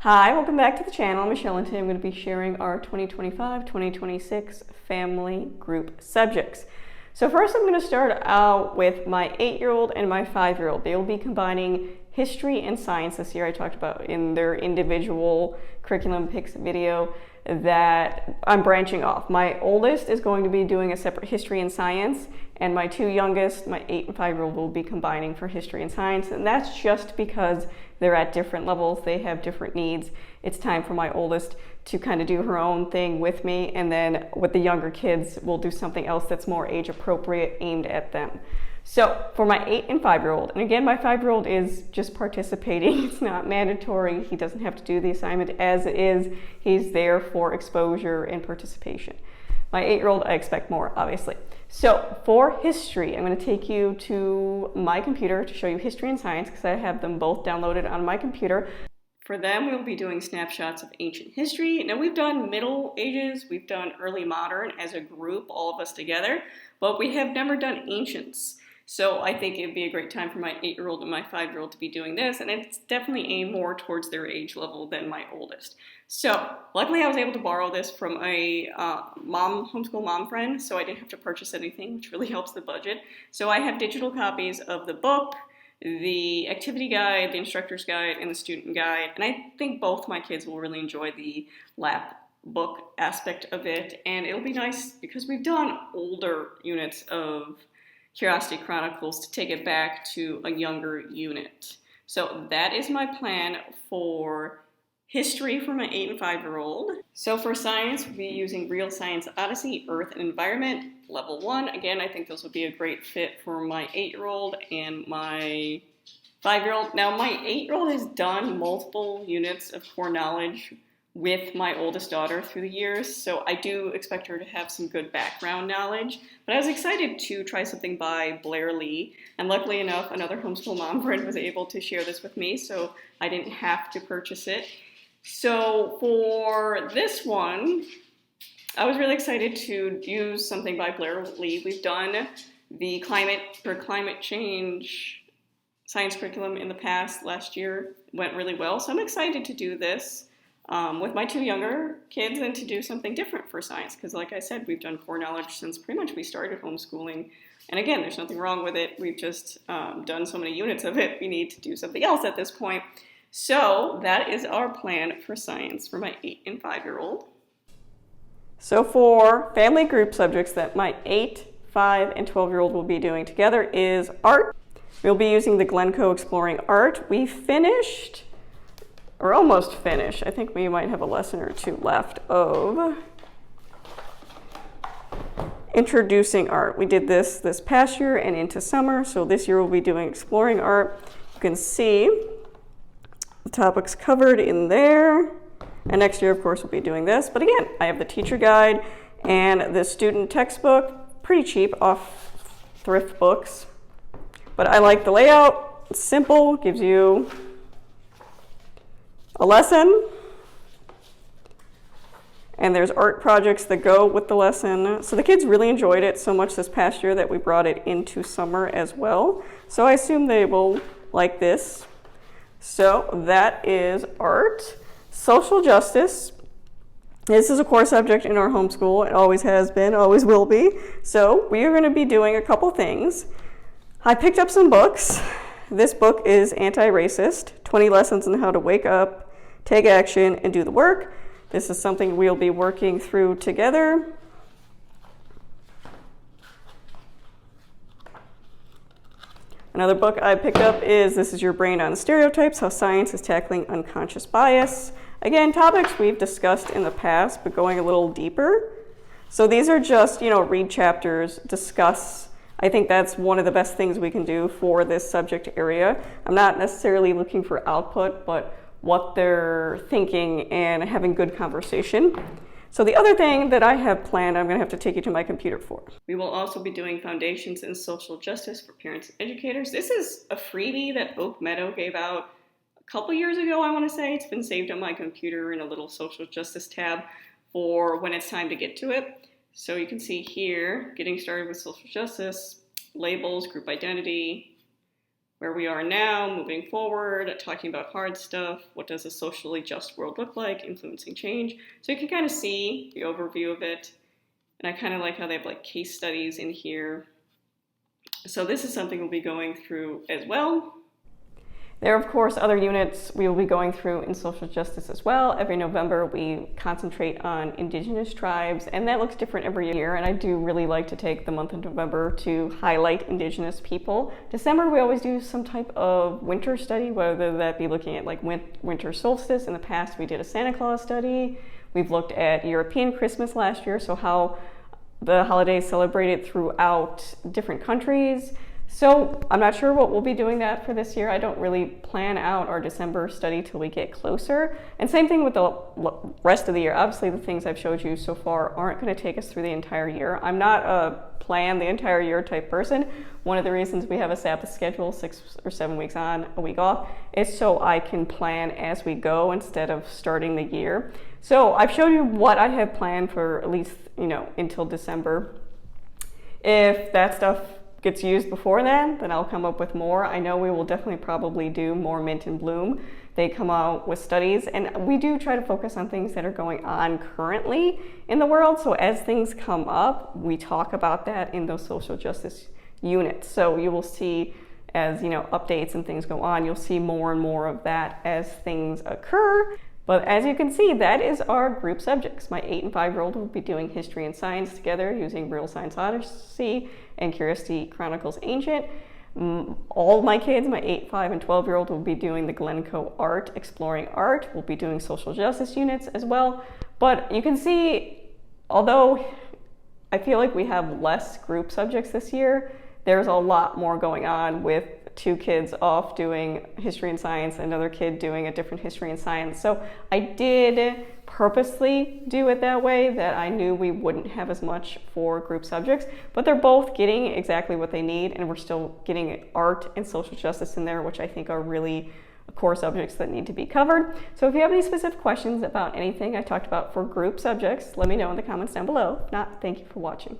Hi, welcome back to the channel. I'm Michelle and today I'm going to be sharing our 2025-2026 family group subjects. So first I'm going to start out with my 8-year-old and my 5-year-old. They will be combining history and science this year. I talked about in their individual curriculum picks video that I'm branching off. My oldest is going to be doing a separate history and science, and my two youngest, my 8 and 5-year-old, will be combining for history and science, and that's just because they're at different levels, they have different needs. It's time for my oldest to kind of do her own thing with me, and then with the younger kids, we'll do something else that's more age appropriate, aimed at them. So for my 8 and 5-year-old, and again, my 5-year-old is just participating. It's not mandatory. He doesn't have to do the assignment as it is. He's there for exposure and participation. My 8-year-old, I expect more, obviously. So for history, I'm going to take you to my computer to show you history and science because I have them both downloaded on my computer. For them, we'll be doing snapshots of ancient history. Now, we've done Middle Ages, we've done early modern as a group, all of us together, but we have never done ancients. So I think it would be a great time for my 8-year-old and my 5-year-old to be doing this, and it's definitely aimed more towards their age level than my oldest. So luckily I was able to borrow this from a homeschool mom friend, so I didn't have to purchase anything, which really helps the budget. So I have digital copies of the book, the activity guide, the instructor's guide, and the student guide, and I think both my kids will really enjoy the lap book aspect of it, and it'll be nice because we've done older units of Curiosity Chronicles to take it back to a younger unit. So that is my plan for history for my 8 and 5-year-old. So for science, we'll be using Real Science Odyssey, Earth and Environment, Level 1. Again, I think those would be a great fit for my 8-year-old and my 5-year-old. Now, my 8-year-old has done multiple units of core knowledge with my oldest daughter through the years, so I do expect her to have some good background knowledge. But I was excited to try something by Blair Lee, and luckily enough, another homeschool mom friend was able to share this with me, so I didn't have to purchase it. So for this one, I was really excited to use something by Blair Lee. We've done the climate change science curriculum in the past. Last year went really well, so I'm excited to do this with my two younger kids and to do something different for science, because like I said, we've done core knowledge since pretty much we started homeschooling, and again, there's nothing wrong with it. We've just done so many units of it, we need to do something else at this point. So that is our plan for science for my 8 and 5-year-old. So for family group subjects that my 8, 5, and 12-year-old will be doing together is art. We'll be using the Glencoe Exploring Art. We finished, or almost finished, I think we might have a lesson or two left of introducing art. We did this past year and into summer, so this year we'll be doing exploring art. You can see the topics covered in there, and next year of course we'll be doing this. But again, I have the teacher guide and the student textbook, pretty cheap off thrift books, but I like the layout. It's simple, gives you a lesson, and there's art projects that go with the lesson. So the kids really enjoyed it so much this past year that we brought it into summer as well. So I assume they will like this. So that is art. Social justice. This is a core subject in our homeschool. It always has been, always will be. So we are going to be doing a couple things. I picked up some books. This book is Anti-Racist, 20 Lessons on How to Wake Up, Take Action, and Do the Work. This is something we'll be working through together. Another book I picked up is This Is Your Brain on Stereotypes, How Science is Tackling Unconscious Bias. Again, topics we've discussed in the past, but going a little deeper. So these are just, read chapters, discuss. I think that's one of the best things we can do for this subject area. I'm not necessarily looking for output, but what they're thinking and having good conversation. So the other thing that I have planned, I'm going to have to take you to my computer for. We will also be doing Foundations in Social Justice for Parents and Educators. This is a freebie that Oak Meadow gave out a couple years ago, I want to say. It's been saved on my computer in a little social justice tab for when it's time to get to it. So you can see here, getting started with social justice, labels, group identity, where we are now, moving forward, talking about hard stuff, what does a socially just world look like, influencing change. So you can kind of see the overview of it. And I kind of like how they have like case studies in here. So this is something we'll be going through as well. There are, of course, other units we will be going through in social justice as well. Every November, we concentrate on Indigenous tribes, and that looks different every year, and I do really like to take the month of November to highlight Indigenous people. December, we always do some type of winter study, whether that be looking at like winter solstice. In the past, we did a Santa Claus study. We've looked at European Christmas last year, so how the holidays celebrated throughout different countries. So I'm not sure what we'll be doing that for this year. I don't really plan out our December study till we get closer. And same thing with the rest of the year. Obviously, the things I've showed you so far aren't going to take us through the entire year. I'm not a plan the entire year type person. One of the reasons we have a Sabbath schedule, 6 or 7 weeks on, a week off, is so I can plan as we go instead of starting the year. So I've showed you what I have planned for at least, until December. If that stuff gets used before then I'll come up with more. I know we will definitely probably do more Mint and Bloom. They come out with studies, and we do try to focus on things that are going on currently in the world. So as things come up, we talk about that in those social justice units. So you will see as updates and things go on, you'll see more and more of that as things occur. But as you can see, that is our group subjects. My 8 and 5-year-old will be doing history and science together using Real Science Odyssey and Curiosity Chronicles Ancient. All my kids, my 8, 5, and 12-year-old will be doing the Glencoe Art, Exploring Art. We'll be doing social justice units as well. But you can see, although I feel like we have less group subjects this year, there's a lot more going on with 2 kids off doing history and science, another kid doing a different history and science. So I did purposely do it that way, that I knew we wouldn't have as much for group subjects, but they're both getting exactly what they need, and we're still getting art and social justice in there, which I think are really core subjects that need to be covered. So if you have any specific questions about anything I talked about for group subjects, let me know in the comments down below. If not, thank you for watching.